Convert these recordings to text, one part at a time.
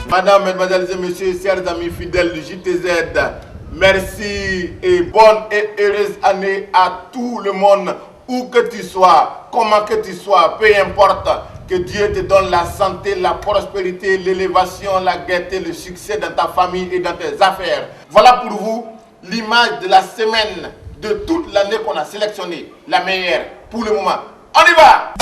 Madame, mesdemoiselles et messieurs, chers amis fidèles du JTZ, merci et bonne et heureuse année à tout le monde, où que tu sois, comment que tu sois, peu importe. Que Dieu te donne la santé, la prospérité, l'élévation, la gaieté, le succès dans ta famille et dans tes affaires. Voilà pour vous l'image de la semaine de toute l'année qu'on a sélectionnée, la meilleure pour le moment. On y va!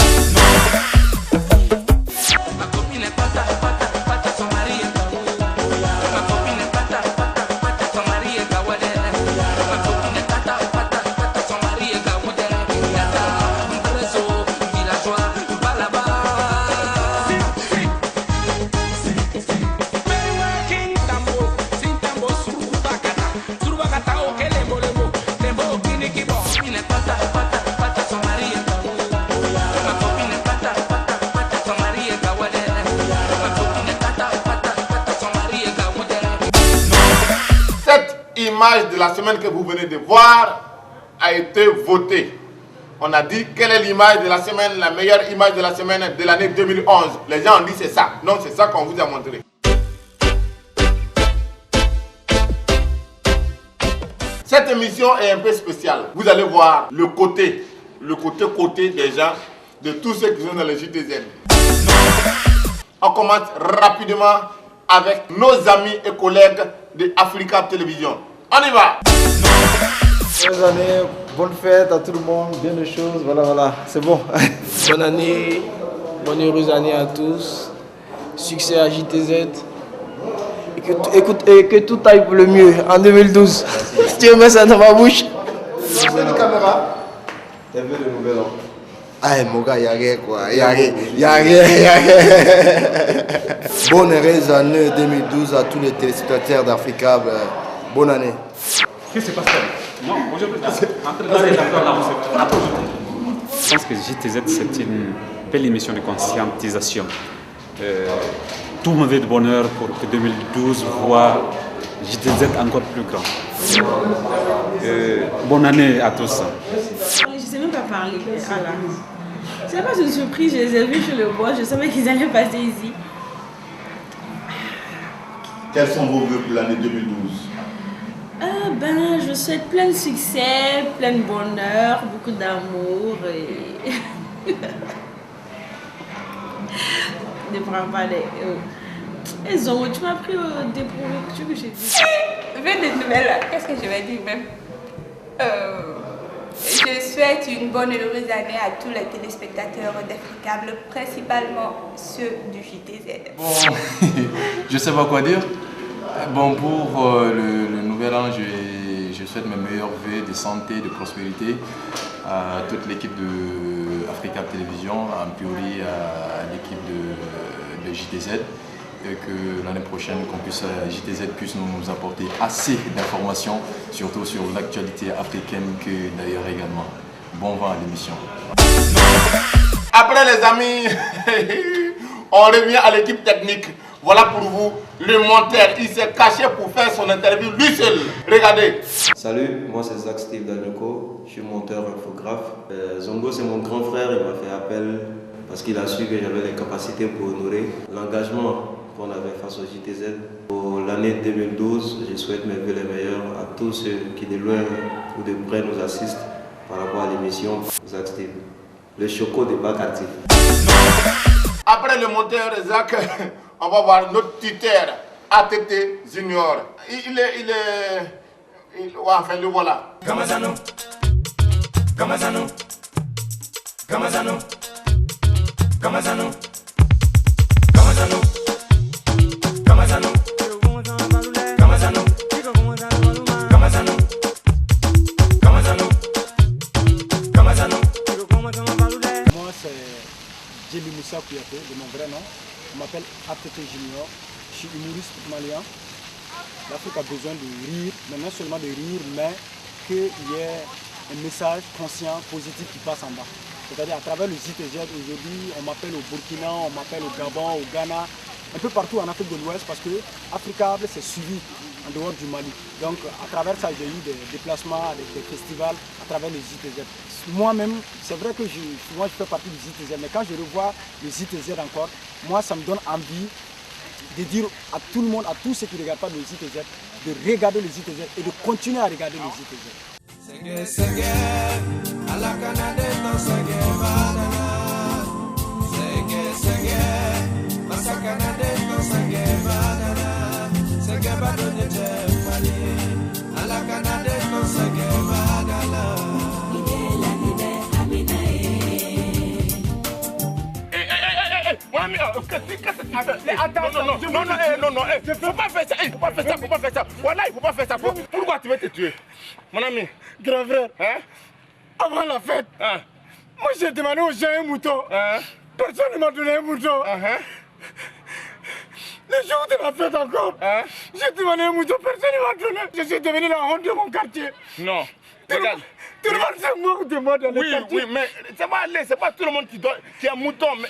L'image de la semaine que vous venez de voir a été votée. On a dit quelle est l'image de la semaine, la meilleure image de la semaine de l'année 2011. Les gens ont dit c'est ça. Donc c'est ça qu'on vous a montré. Cette émission est un peu spéciale. Vous allez voir le côté des gens, de tous ceux qui sont dans le JTZ. On commence rapidement avec nos amis et collègues de Africa Télévision. On y va! Bonne année, bonne fête à tout le monde, bien de choses, voilà, c'est bon. Bonne année, bonne heureuse année à tous, succès à JTZ, et que tout aille pour le mieux en 2012. Si tu mets ça dans ma bouche. C'est une caméra. T'as vu le nouvel an? Ah mon gars, y'a rien quoi, y'a rien. Bonne heureuse année 2012 à tous les téléspectateurs d'Africa. Bonne année. Qu'est-ce qui se passe? Non, aujourd'hui, je pense que JTZ, c'est une belle émission de conscientisation. Tout me veut de bonheur pour que 2012 voit JTZ encore plus grand. Bonne année à tous. Je ne sais même pas parler. Ce n'est pas une surprise, je les ai vus sur le bois, je savais qu'ils allaient passer ici. Quels sont vos vœux pour l'année 2012? Je souhaite plein de succès, plein de bonheur, beaucoup d'amour et... Ne prends pas les... Elles ont... Tu m'as pris au dépourvu, tu veux que je dise? Vu des nouvelles, qu'est-ce que je vais dire même? Je souhaite une bonne et heureuse année à tous les téléspectateurs d'Africable, principalement ceux du JTZ. Bon, je sais pas quoi dire. Bon, pour le nouvel an, je souhaite mes meilleurs vœux de santé, de prospérité à toute l'équipe de Africa Télévision, en priori à l'équipe de JTZ. Et que l'année prochaine, JTZ puisse nous apporter assez d'informations, surtout sur l'actualité africaine, que d'ailleurs également. Bon vent à l'émission. Après les amis, on revient à l'équipe technique. Voilà pour vous le monteur. Il s'est caché pour faire son interview lui seul. Regardez. Salut, moi c'est Zach Steve Danoko, je suis monteur infographe. Zongo c'est mon grand frère, il m'a fait appel parce qu'il a su que j'avais les capacités pour honorer l'engagement qu'on avait face au JTZ. Pour l'année 2012, je souhaite mes vœux les meilleurs à tous ceux qui de loin ou de près nous assistent par rapport à l'émission Zach Steve, le choco de Bac Actif. Après le monteur Zach, on va voir notre tuteur ATT Junior. Enfin le voilà. Gamazano, Gamazano, Gamazano, Gamazano, Gamazano. Gamazano, Gamazano, Gamazano, Gamazano, Gamazano. Moi c'est Djeli Moussa Kouyaté, de mon vrai nom. Je m'appelle ATT Junior, je suis humoriste malien. L'Afrique a besoin de rire, mais non seulement de rire, mais qu'il y ait un message conscient, positif qui passe en bas. C'est-à-dire à travers le JTZ aujourd'hui, on m'appelle au Burkina, on m'appelle au Gabon, au Ghana, un peu partout en Afrique de l'Ouest parce que Africable c'est suivi en dehors du Mali. Donc à travers ça j'ai eu des déplacements, des festivals à travers le JTZ. Moi-même, c'est vrai que moi je fais partie du JTZ, mais quand je revois le JTZ encore, moi ça me donne envie de dire à tout le monde, à tous ceux qui ne regardent pas le JTZ, de regarder le JTZ et de continuer à regarder le JTZ. Non, faut pas faire ça, faut pas faire ça. Voilà, il faut pas faire ça. Pourquoi tu veux te tuer, mon ami? Grand frère, hein? avant la fête, Hein? moi j'ai demandé aux gens un mouton. Hein? Personne ne m'a donné un mouton. Le jour de la fête encore, Hein? j'ai demandé un mouton, personne ne m'a donné. Je suis devenu la honte de mon quartier. Non, regarde. Tout le monde se moque de moi dans le quartier. Oui, mais c'est pas tout le monde qui a un mouton. Mais,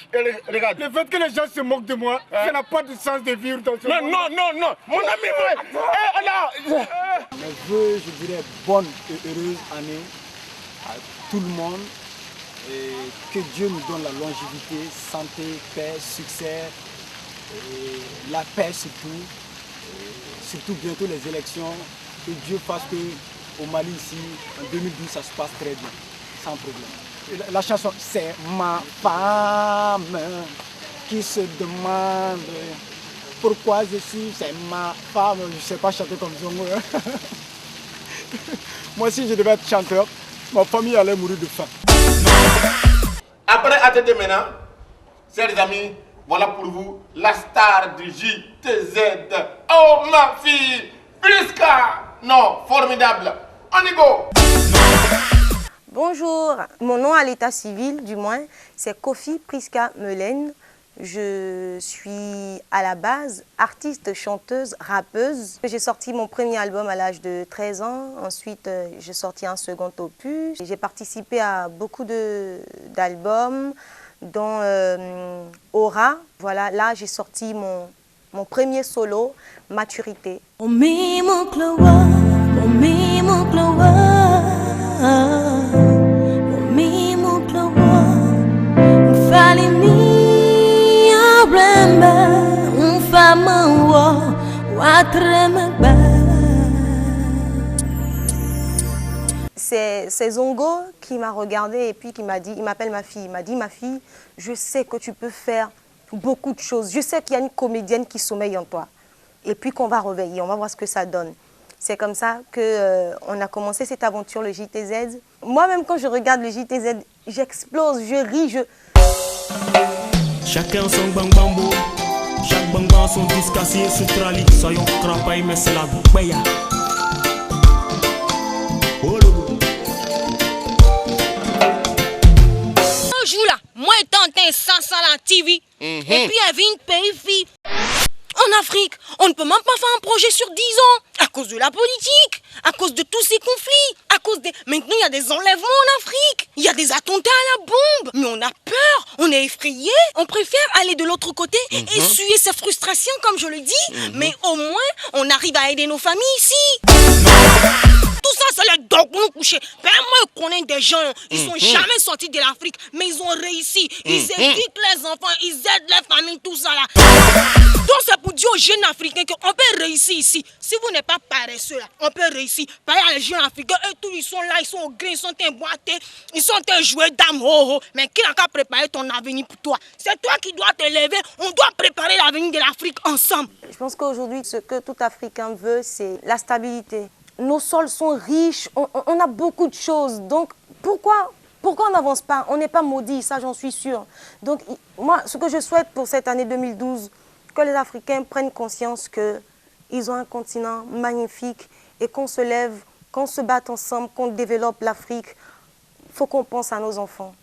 regarde. Le fait que les gens se moquent de moi, ça n'a pas de sens de vivre dans ce monde. Non, mon ami, Mes vœux, je dirais, bonne et heureuse année à tout le monde. Et que Dieu nous donne la longévité, santé, paix, succès, et la paix surtout. Et surtout bientôt les élections. Que Dieu fasse que au Mali ici, en 2012, ça se passe très bien, sans problème. La chanson, c'est ma femme qui se demande pourquoi je suis, c'est ma femme. Je ne sais pas chanter comme Zongo. Moi, si je devais être chanteur, ma famille allait mourir de faim. Après ATT maintenant, chers amis, voilà pour vous la star du JTZ. Oh ma fille, Priska. Non, formidable. On y go. Bonjour, mon nom à l'état civil du moins, c'est Kofi Priska Melen. Je suis à la base artiste, chanteuse, rappeuse. J'ai sorti mon premier album à l'âge de 13 ans. Ensuite, j'ai sorti un second opus. J'ai participé à beaucoup d'albums, dont Aura. Voilà, là j'ai sorti mon premier solo, Maturité. On met mon cloa, on met mon cloa, on met mon cloa. On fallait mi aramba, on femme wa tremba. C'est Zongo qui m'a regardé et puis qui m'a dit, il m'appelle ma fille, il m'a dit ma fille, je sais que tu peux faire beaucoup de choses. Je sais qu'il y a une comédienne qui sommeille en toi. Et puis qu'on va réveiller, on va voir ce que ça donne. C'est comme ça qu'on a commencé cette aventure, le JTZ. Moi-même, quand je regarde le JTZ, j'explose, je ris, Chacun son bang bambo, chaque bang bang son disque assis sur trali. Soyons crapailles, mais c'est la boupeya. Un jour là, moi étant en 500 à la TV, et puis il y avait une pays fille. En Afrique, on ne peut même pas faire un projet sur 10 ans à cause de la politique, à cause de tous ces conflits, à cause des... Maintenant, il y a des enlèvements en Afrique, il y a des attentats à la bombe, mais on a peur, on est effrayé, on préfère aller de l'autre côté et essuyer ses frustrations, comme je le dis, mais au moins, on arrive à aider nos familles ici. Tout ça, c'est les dogs nous coucher. Ben, moi, je connais des gens, ils sont jamais sortis de l'Afrique, mais ils ont réussi. Ils éduquent les enfants, ils aident les familles, tout ça là. Donc, c'est pour dire aux jeunes Africains qu'on peut réussir ici. Si vous n'êtes pas paresseux là, on peut réussir. Par exemple, les jeunes Africains, eux tous, ils sont là, ils sont au gré, ils sont emboîtés, ils sont joués d'âme, mais qui n'a qu'à préparer ton avenir pour toi? C'est toi qui dois te lever, on doit préparer l'avenir de l'Afrique ensemble. Je pense qu'aujourd'hui, ce que tout Africain veut, c'est la stabilité. Nos sols sont riches, on a beaucoup de choses. Donc, pourquoi on n'avance pas? On n'est pas maudits, ça j'en suis sûre. Donc, moi, ce que je souhaite pour cette année 2012, que les Africains prennent conscience qu'ils ont un continent magnifique et qu'on se lève, qu'on se batte ensemble, qu'on développe l'Afrique. Il faut qu'on pense à nos enfants.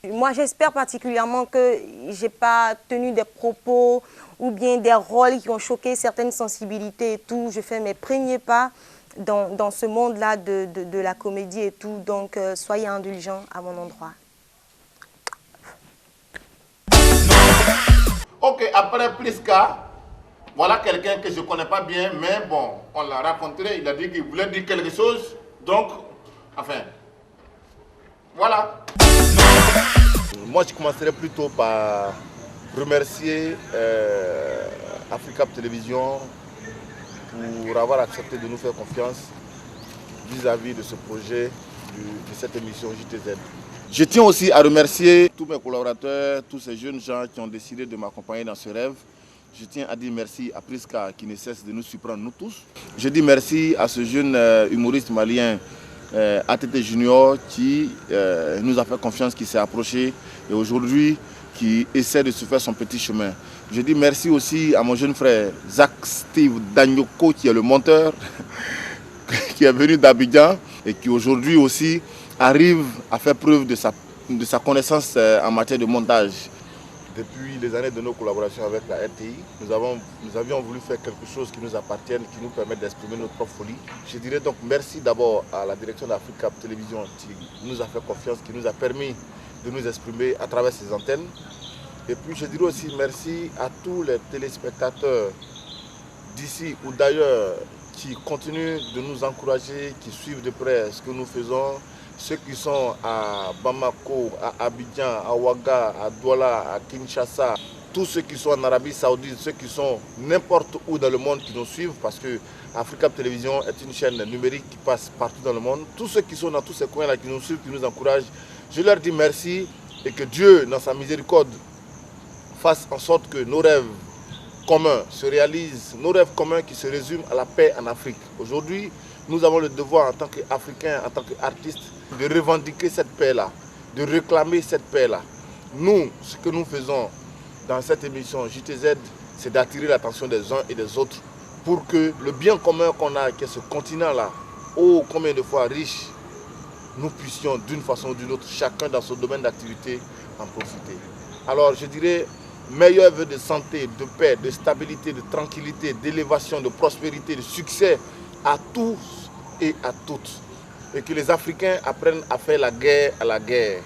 Moi, j'espère particulièrement que je n'ai pas tenu des propos ou bien des rôles qui ont choqué certaines sensibilités et tout. Je fais mes premiers pas dans ce monde-là de la comédie et tout. Donc, soyez indulgents à mon endroit. Ok, après Priska, voilà quelqu'un que je ne connais pas bien, mais bon, on l'a rencontré, il a dit qu'il voulait dire quelque chose, donc, enfin, voilà. Moi, je commencerai plutôt par remercier Africa Télévision pour avoir accepté de nous faire confiance vis-à-vis de ce projet, de cette émission JTZ. Je tiens aussi à remercier tous mes collaborateurs, tous ces jeunes gens qui ont décidé de m'accompagner dans ce rêve. Je tiens à dire merci à Priska qui ne cesse de nous surprendre, nous tous. Je dis merci à ce jeune humoriste malien, ATT Junior, qui nous a fait confiance, qui s'est approché et aujourd'hui qui essaie de se faire son petit chemin. Je dis merci aussi à mon jeune frère Zach Steve Danyoko qui est le monteur, qui est venu d'Abidjan et qui aujourd'hui aussi arrive à faire preuve de sa connaissance en matière de montage. Depuis les années de nos collaborations avec la RTI, nous avions voulu faire quelque chose qui nous appartienne, qui nous permette d'exprimer notre propre folie. Je dirais donc merci d'abord à la direction d'Africa Télévision qui nous a fait confiance, qui nous a permis de nous exprimer à travers ces antennes. Et puis je dirais aussi merci à tous les téléspectateurs d'ici ou d'ailleurs qui continuent de nous encourager, qui suivent de près ce que nous faisons. Ceux qui sont à Bamako, à Abidjan, à Ouaga, à Douala, à Kinshasa, tous ceux qui sont en Arabie Saoudite, ceux qui sont n'importe où dans le monde qui nous suivent, parce que Africa Télévision est une chaîne numérique qui passe partout dans le monde. Tous ceux qui sont dans tous ces coins-là, qui nous suivent, qui nous encouragent, je leur dis merci et que Dieu, dans sa miséricorde, fasse en sorte que nos rêves communs se réalisent, nos rêves communs qui se résument à la paix en Afrique. Aujourd'hui, nous avons le devoir en tant qu'Africains, en tant qu'artistes, de revendiquer cette paix-là, de réclamer cette paix-là. Nous, ce que nous faisons dans cette émission JTZ, c'est d'attirer l'attention des uns et des autres pour que le bien commun qu'on a, qui est ce continent-là, oh combien de fois riche, nous puissions d'une façon ou d'une autre, chacun dans son domaine d'activité, en profiter. Alors je dirais, meilleurs vœux de santé, de paix, de stabilité, de tranquillité, d'élévation, de prospérité, de succès à tous et à toutes. Et que les Africains apprennent à faire la guerre à la guerre.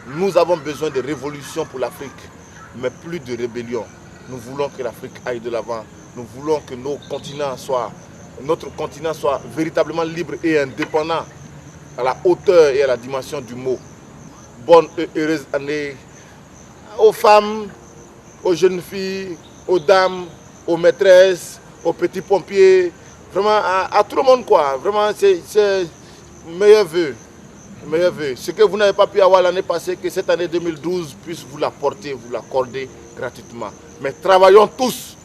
Nous avons besoin de révolution pour l'Afrique, mais plus de rébellion. Nous voulons que l'Afrique aille de l'avant. Nous voulons que notre continent soit véritablement libre et indépendant à la hauteur et à la dimension du mot. Bonne et heureuse année aux femmes, aux jeunes filles, aux dames, aux maîtresses, aux petits pompiers, vraiment à tout le monde quoi. Vraiment c'est meilleur vœu. Ce que vous n'avez pas pu avoir l'année passée, que cette année 2012 puisse vous l'apporter, vous l'accorder gratuitement. Mais travaillons tous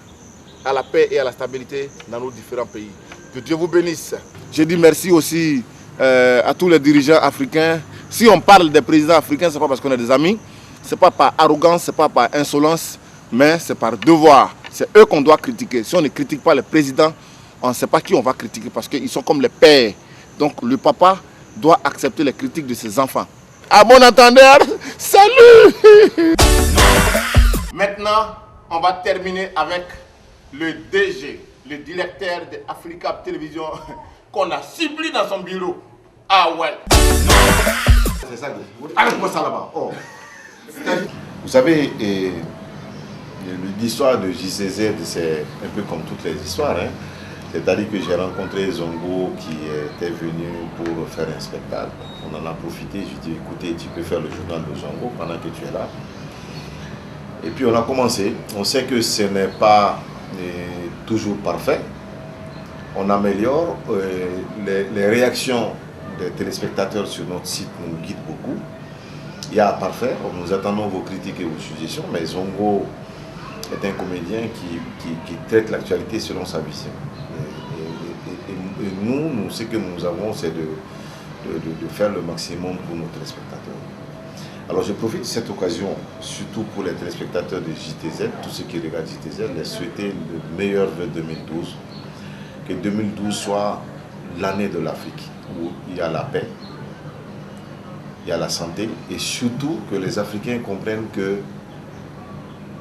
à la paix et à la stabilité dans nos différents pays. Que Dieu vous bénisse. Je dis merci aussi à tous les dirigeants africains. Si on parle des présidents africains, ce n'est pas parce qu'on est des amis, ce n'est pas par arrogance, ce n'est pas par insolence, mais c'est par devoir. C'est eux qu'on doit critiquer. Si on ne critique pas les présidents, on ne sait pas qui on va critiquer parce qu'ils sont comme les pères. Donc le papa doit accepter les critiques de ses enfants. À bon entendeur, salut. Maintenant, on va terminer avec le DG, le directeur de Africa Télévision, qu'on a ciblé dans son bureau. Ah ouais. C'est ça. Arrête-moi ça là-bas. Oh. Vous savez, l'histoire de JCZ, c'est un peu comme toutes les histoires. Hein. C'est-à-dire que j'ai rencontré Zongo qui était venu pour faire un spectacle. On en a profité, je lui ai dit écoutez, tu peux faire le journal de Zongo pendant que tu es là. Et puis on a commencé. On sait que ce n'est pas toujours parfait. On améliore. Les réactions des téléspectateurs sur notre site nous guident beaucoup. Il y a parfait. Nous attendons vos critiques et vos suggestions. Mais Zongo est un comédien qui traite l'actualité selon sa vision. Et nous, ce que nous avons, c'est de faire le maximum pour nos téléspectateurs. Alors je profite de cette occasion, surtout pour les téléspectateurs de JTZ, tous ceux qui regardent JTZ, les souhaiter le meilleur vœu 2012. Que 2012 soit l'année de l'Afrique, où il y a la paix, il y a la santé, et surtout que les Africains comprennent que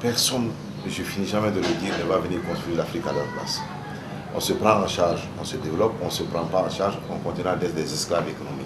personne, je finis jamais de le dire, ne va venir construire l'Afrique à leur place. On se prend en charge, on se développe, on ne se prend pas en charge, on continuera d'être des esclaves économiques.